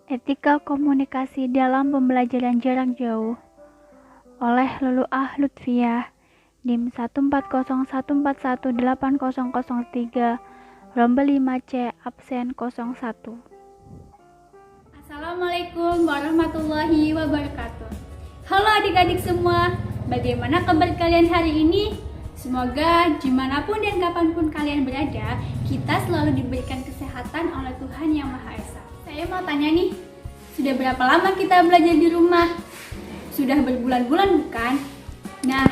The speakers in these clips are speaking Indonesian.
Etika Komunikasi dalam Pembelajaran Jarak Jauh oleh Luluah Lutfiah, NIM 14014180003, Rombel 5C, absen 01. Assalamualaikum warahmatullahi wabarakatuh. Halo adik-adik semua, bagaimana kabar kalian hari ini? Semoga dimanapun dan kapanpun kalian berada, kita selalu diberikan kesehatan oleh Tuhan Yang Maha Esa. Saya mau tanya nih, sudah berapa lama kita belajar di rumah? Sudah berbulan-bulan bukan? Nah,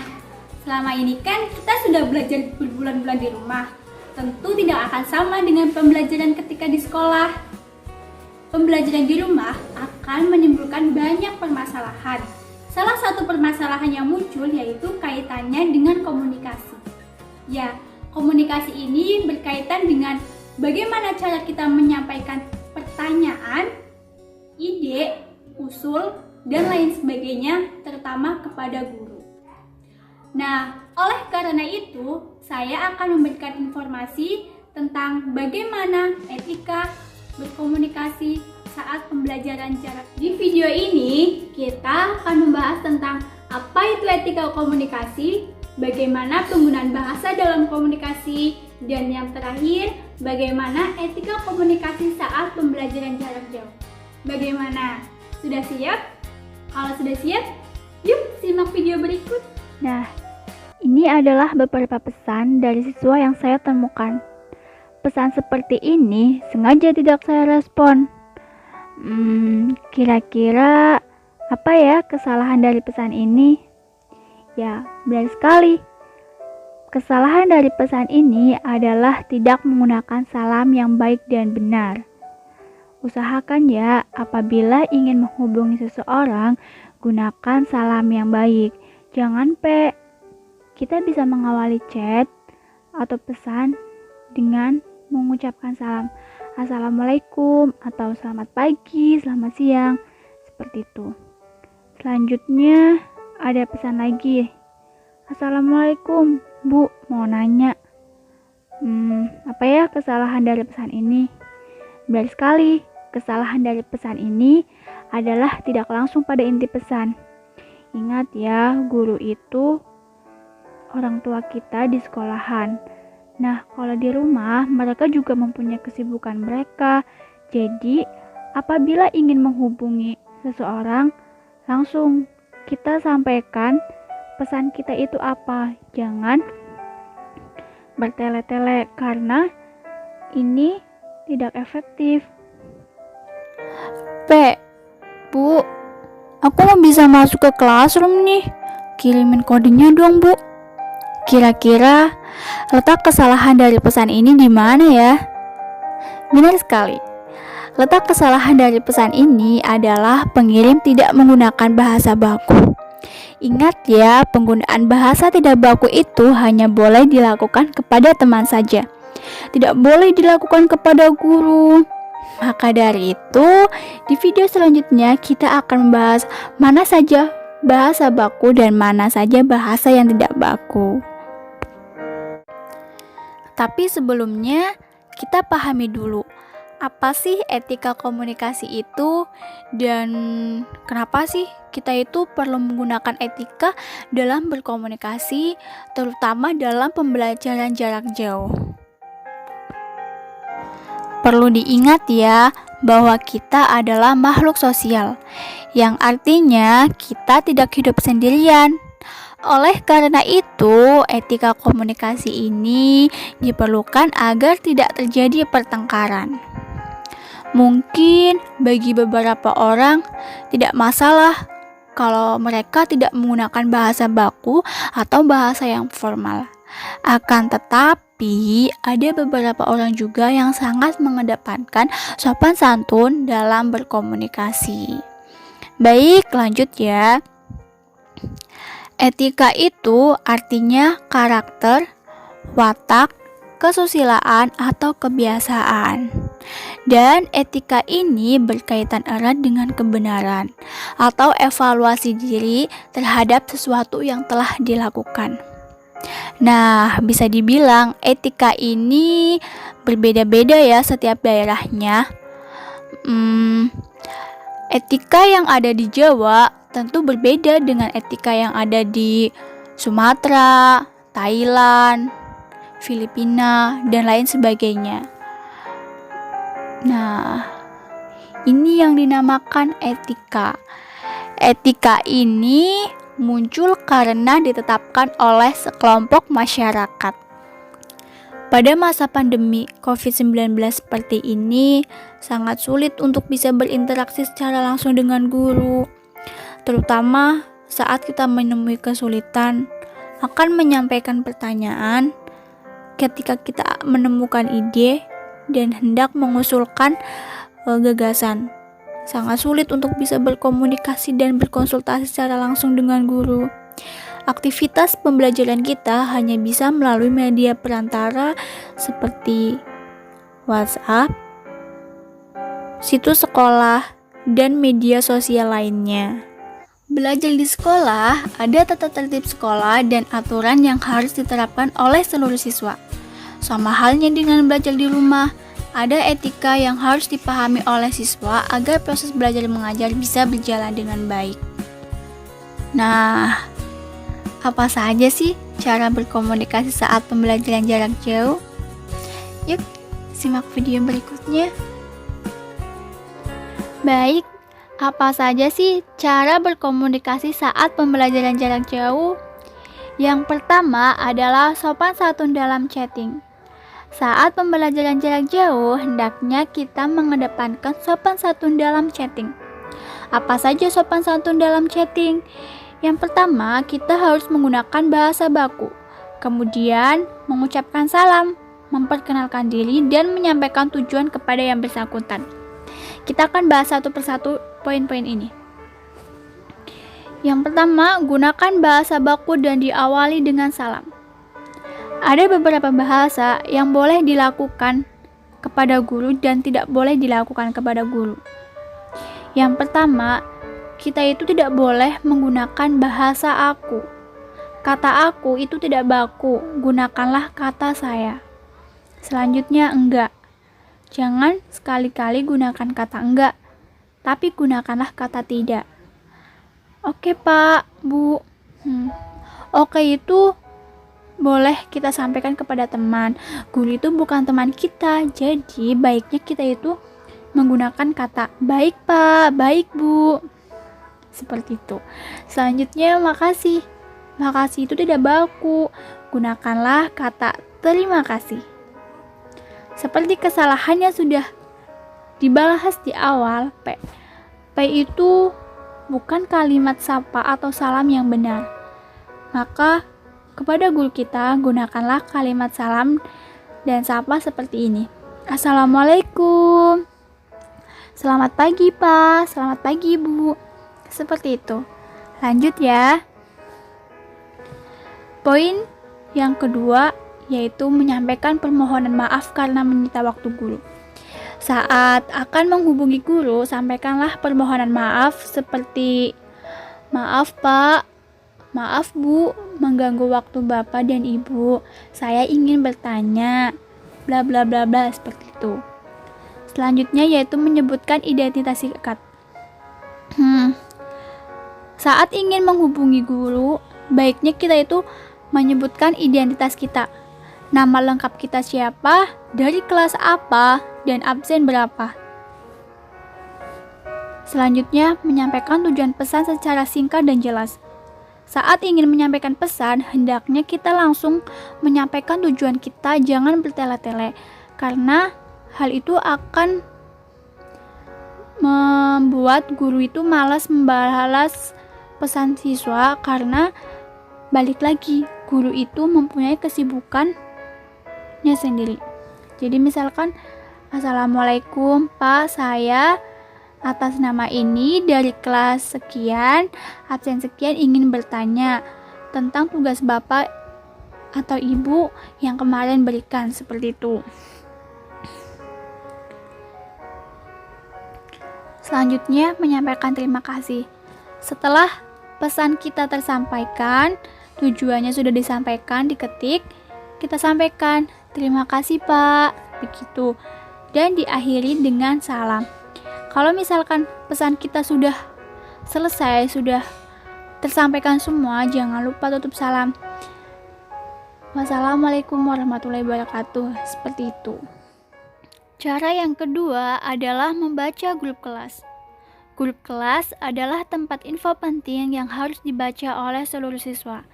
selama ini kan kita sudah belajar berbulan-bulan di rumah. Tentu tidak akan sama dengan pembelajaran ketika di sekolah. Pembelajaran di rumah akan menimbulkan banyak permasalahan. Salah satu permasalahan yang muncul yaitu kaitannya dengan komunikasi. Ya, komunikasi ini berkaitan dengan bagaimana cara kita menyampaikan pertanyaan, ide, usul, dan lain sebagainya, terutama kepada guru. Nah, oleh karena itu, saya akan memberikan informasi tentang bagaimana etika berkomunikasi saat pembelajaran jarak. Di video ini, kita akan membahas tentang apa itu etika komunikasi, bagaimana penggunaan bahasa dalam komunikasi, dan yang terakhir, bagaimana etika komunikasi saat pembelajaran jarak jauh. Bagaimana? Sudah siap? Kalau sudah siap, yuk simak video berikut. Nah, ini adalah beberapa pesan dari siswa yang saya temukan. Pesan seperti ini sengaja tidak saya respon. Kira-kira apa ya kesalahan dari pesan ini? Ya, benar sekali. Kesalahan dari pesan ini adalah tidak menggunakan salam yang baik dan benar. Usahakan ya, apabila ingin menghubungi seseorang, gunakan salam yang baik. Jangan kita bisa mengawali chat atau pesan dengan mengucapkan salam. Assalamualaikum atau selamat pagi, selamat siang, seperti itu. Selanjutnya ada pesan lagi. Assalamualaikum, Bu, mau nanya. Apa ya kesalahan dari pesan ini? Benar sekali, kesalahan dari pesan ini adalah tidak langsung pada inti pesan. Ingat ya, guru itu orang tua kita di sekolahan. Nah, kalau di rumah, mereka juga mempunyai kesibukan mereka. Jadi, apabila ingin menghubungi seseorang, langsung kita sampaikan pesan kita itu apa. Jangan bertele-tele, karena ini tidak efektif. Bu, aku mau bisa masuk ke classroom nih. Kirimin kodenya dong, Bu. Kira-kira letak kesalahan dari pesan ini di mana ya? Benar sekali. Letak kesalahan dari pesan ini adalah pengirim tidak menggunakan bahasa baku. Ingat ya, penggunaan bahasa tidak baku itu hanya boleh dilakukan kepada teman saja. Tidak boleh dilakukan kepada guru. Maka dari itu, di video selanjutnya kita akan membahas mana saja bahasa baku dan mana saja bahasa yang tidak baku. Tapi sebelumnya, kita pahami dulu apa sih etika komunikasi itu dan kenapa sih kita itu perlu menggunakan etika dalam berkomunikasi, terutama dalam pembelajaran jarak jauh. Perlu diingat ya bahwa kita adalah makhluk sosial, yang artinya kita tidak hidup sendirian. Oleh karena itu, etika komunikasi ini diperlukan agar tidak terjadi pertengkaran. Mungkin bagi beberapa orang tidak masalah kalau mereka tidak menggunakan bahasa baku atau bahasa yang formal. Akan tetapi, ada beberapa orang juga yang sangat mengedepankan sopan santun dalam berkomunikasi. Baik, lanjut ya. Etika itu artinya karakter, watak, kesusilaan atau kebiasaan. Dan etika ini berkaitan erat dengan kebenaran atau evaluasi diri terhadap sesuatu yang telah dilakukan. Nah, bisa dibilang etika ini berbeda-beda ya setiap daerahnya. Etika yang ada di Jawa tentu berbeda dengan etika yang ada di Sumatera, Thailand, Filipina, dan lain sebagainya. Nah, ini yang dinamakan etika. Etika ini muncul karena ditetapkan oleh sekelompok masyarakat. Pada masa pandemi COVID-19 seperti ini, sangat sulit untuk bisa berinteraksi secara langsung dengan guru, terutama saat kita menemui kesulitan akan menyampaikan pertanyaan ketika kita menemukan ide dan hendak mengusulkan gagasan. Sangat sulit untuk bisa berkomunikasi dan berkonsultasi secara langsung dengan guru. Aktivitas pembelajaran kita hanya bisa melalui media perantara seperti WhatsApp, situs sekolah, dan media sosial lainnya. Belajar di sekolah, ada tata tertib sekolah dan aturan yang harus diterapkan oleh seluruh siswa. Sama halnya dengan belajar di rumah, ada etika yang harus dipahami oleh siswa agar proses belajar mengajar bisa berjalan dengan baik. Nah, apa saja sih cara berkomunikasi saat pembelajaran jarak jauh? Yuk, simak video berikutnya. Baik, apa saja sih cara berkomunikasi saat pembelajaran jarak jauh? Yang pertama adalah sopan santun dalam chatting. Saat pembelajaran jarak jauh, hendaknya kita mengedepankan sopan santun dalam chatting. Apa saja sopan santun dalam chatting? Yang pertama, kita harus menggunakan bahasa baku. Kemudian, mengucapkan salam, memperkenalkan diri, dan menyampaikan tujuan kepada yang bersangkutan. Kita akan bahas satu persatu poin-poin ini. Yang pertama, gunakan bahasa baku dan diawali dengan salam. Ada beberapa bahasa yang boleh dilakukan kepada guru dan tidak boleh dilakukan kepada guru. Yang pertama, kita itu tidak boleh menggunakan bahasa aku. Kata aku itu tidak baku, gunakanlah kata saya. Selanjutnya, enggak. Jangan sekali-kali gunakan kata enggak, tapi gunakanlah kata tidak. Oke Pak, Bu. Oke itu boleh kita sampaikan kepada teman. Guru itu bukan teman kita, jadi baiknya kita itu menggunakan kata baik Pak, baik Bu. Seperti itu. Selanjutnya, makasih. Makasih itu tidak baku. Gunakanlah kata terima kasih. Seperti kesalahannya sudah dibahas di awal, P itu bukan kalimat sapa atau salam yang benar. Maka kepada guru kita, gunakanlah kalimat salam dan sapa seperti ini. Assalamualaikum. Selamat pagi Pak, selamat pagi Bu. Seperti itu. Lanjut ya. Poin yang kedua yaitu menyampaikan permohonan maaf karena menyita waktu guru. Saat akan menghubungi guru, sampaikanlah permohonan maaf seperti maaf Pak, maaf Bu, mengganggu waktu Bapak dan Ibu. Saya ingin bertanya, bla bla bla bla, seperti itu. Selanjutnya yaitu menyebutkan identitas singkat. Saat ingin menghubungi guru, baiknya kita itu menyebutkan identitas kita. Nama lengkap kita siapa, dari kelas apa, dan absen berapa. Selanjutnya, menyampaikan tujuan pesan secara singkat dan jelas. Saat ingin menyampaikan pesan, hendaknya kita langsung menyampaikan tujuan kita, jangan bertele-tele. Karena hal itu akan membuat guru itu malas membalas pesan siswa, karena balik lagi, guru itu mempunyai kesibukannya sendiri. Jadi misalkan, Assalamualaikum Pak, saya atas nama ini dari kelas sekian, absen sekian ingin bertanya tentang tugas Bapak atau Ibu yang kemarin berikan, seperti itu. Selanjutnya, menyampaikan terima kasih. Setelah pesan kita tersampaikan, tujuannya sudah disampaikan, diketik, kita sampaikan, terima kasih Pak, begitu. Dan diakhiri dengan salam. Kalau misalkan pesan kita sudah selesai, sudah tersampaikan semua, jangan lupa tutup salam. Wassalamualaikum warahmatullahi wabarakatuh. Seperti itu. Cara yang kedua adalah membaca grup kelas. Grup kelas adalah tempat info penting yang harus dibaca oleh seluruh siswa.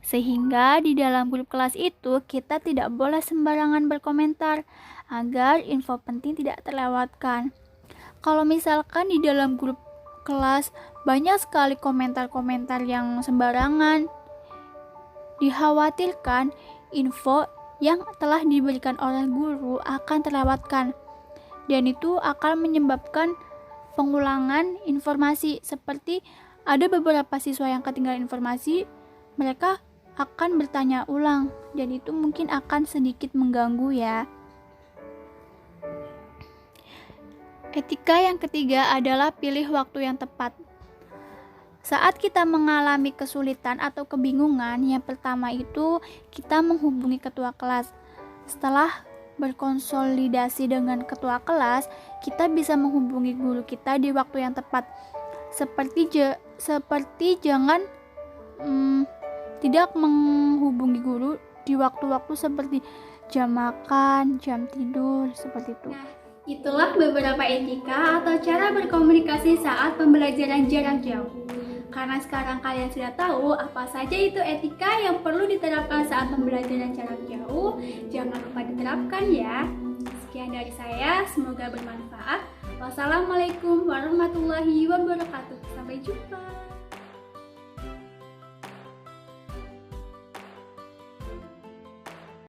Sehingga di dalam grup kelas itu kita tidak boleh sembarangan berkomentar agar info penting tidak terlewatkan. Kalau misalkan di dalam grup kelas banyak sekali komentar-komentar yang sembarangan, dikhawatirkan info yang telah diberikan oleh guru akan terlewatkan, dan itu akan menyebabkan pengulangan informasi. Seperti ada beberapa siswa yang ketinggalan informasi, mereka akan bertanya ulang, dan itu mungkin akan sedikit mengganggu ya. Etika yang ketiga adalah pilih waktu yang tepat. Saat kita mengalami kesulitan atau kebingungan, yang pertama itu kita menghubungi ketua kelas. Setelah berkonsolidasi dengan ketua kelas, kita bisa menghubungi guru kita di waktu yang tepat. Seperti jangan tidak menghubungi guru di waktu-waktu seperti jam makan, jam tidur, seperti itu. Nah, itulah beberapa etika atau cara berkomunikasi saat pembelajaran jarak jauh. Karena sekarang kalian sudah tahu apa saja itu etika yang perlu diterapkan saat pembelajaran jarak jauh, jangan lupa diterapkan ya. Sekian dari saya, semoga bermanfaat. Wassalamualaikum warahmatullahi wabarakatuh. Sampai jumpa.